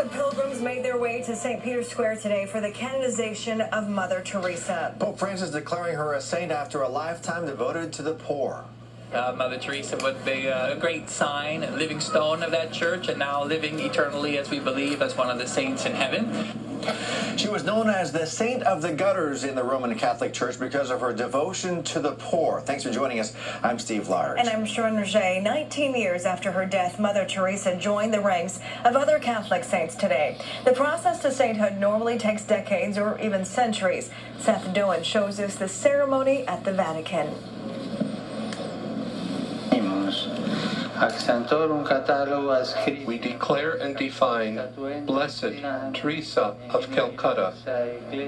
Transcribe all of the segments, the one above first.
of pilgrims made their way to St. Peter's Square today for the canonization of Mother Teresa. Pope Francis declaring her a saint after a lifetime devoted to the poor. Mother Teresa would be a great sign, a living stone of that church, and now living eternally, as we believe, as one of the saints in heaven. She was known as the Saint of the Gutters in the Roman Catholic Church because of her devotion to the poor. Thanks for joining us. I'm Steve Large. And I'm Sharon Roget. 19 years after her death, Mother Teresa joined the ranks of other Catholic saints today. The process to sainthood normally takes decades or even centuries. Seth Doen shows us the ceremony at the Vatican. We declare and define Blessed Teresa of Calcutta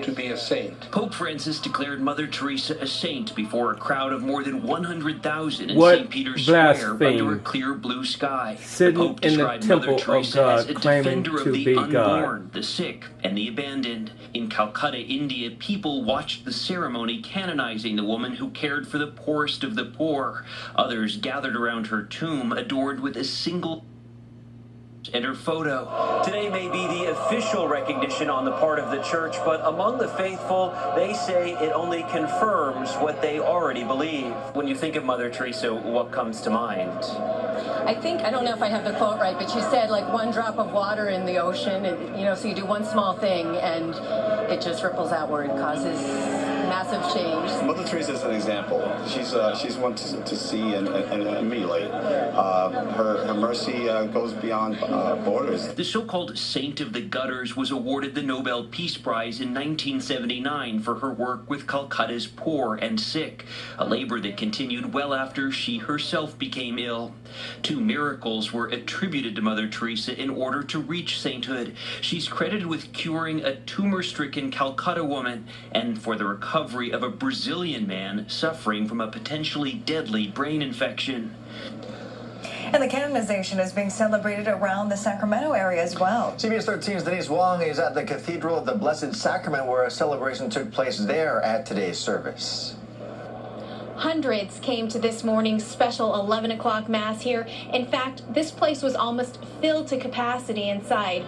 to be a saint. Pope Francis declared Mother Teresa a saint before a crowd of more than 100,000 in What St. Peter's blaspheme. Square under a clear blue sky. Sitting the Pope in the described temple Mother of Teresa God, as a claiming defender to of the be unborn, God. the sick, and the abandoned. In Calcutta, India, people watched the ceremony canonizing the woman who cared for the poorest of the poor. Others gathered around her tomb, adored with a single and her photo. Today may be the official recognition on the part of the church, but among the faithful, they say it only confirms what they already believe. When you think of Mother Teresa, what comes to mind? I don't know if I have the quote right, but she said like one drop of water in the ocean, and, so you do one small thing and it just ripples outward, causes massive change. Mother Teresa is an example. She's one to see and emulate. Her mercy goes beyond borders. The so-called Saint of the Gutters was awarded the Nobel Peace Prize in 1979 for her work with Calcutta's poor and sick, a labor that continued well after she herself became ill. 2 miracles were attributed to Mother Teresa in order to reach sainthood. She's credited with curing a tumor-stricken Calcutta woman and for the recovery of a Brazilian man suffering from a potentially deadly brain infection. And the canonization is being celebrated around the Sacramento area as well. CBS 13's Denise Wong is at the Cathedral of the Blessed Sacrament, where a celebration took place there at today's service. Hundreds came to this morning's special 11 o'clock Mass here. In fact, this place was almost filled to capacity inside.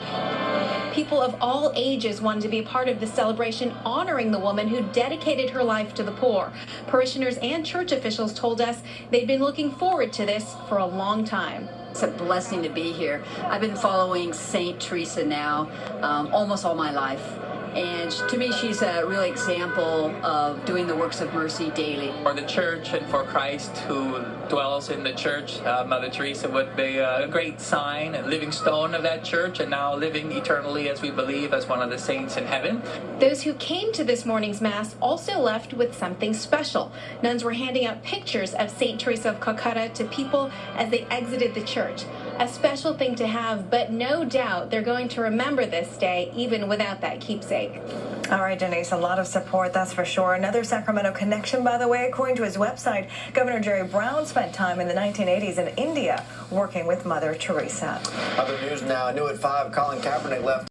People of all ages wanted to be a part of the celebration honoring the woman who dedicated her life to the poor. Parishioners and church officials told us they'd been looking forward to this for a long time. It's a blessing to be here. I've been following St. Teresa now almost all my life. And to me, she's a real example of doing the works of mercy daily. For the church and for Christ who dwells in the church, Mother Teresa would be a great sign, a living stone of that church, and now living eternally, as we believe, as one of the saints in heaven. Those who came to this morning's Mass also left with something special. Nuns were handing out pictures of St. Teresa of Calcutta to people as they exited the church. A special thing to have, but no doubt they're going to remember this day even without that keepsake. All right, Denise, a lot of support, that's for sure. Another Sacramento connection, by the way, according to his website, Governor Jerry Brown spent time in the 1980s in India working with Mother Teresa. Other news now, new at 5, Colin Kaepernick left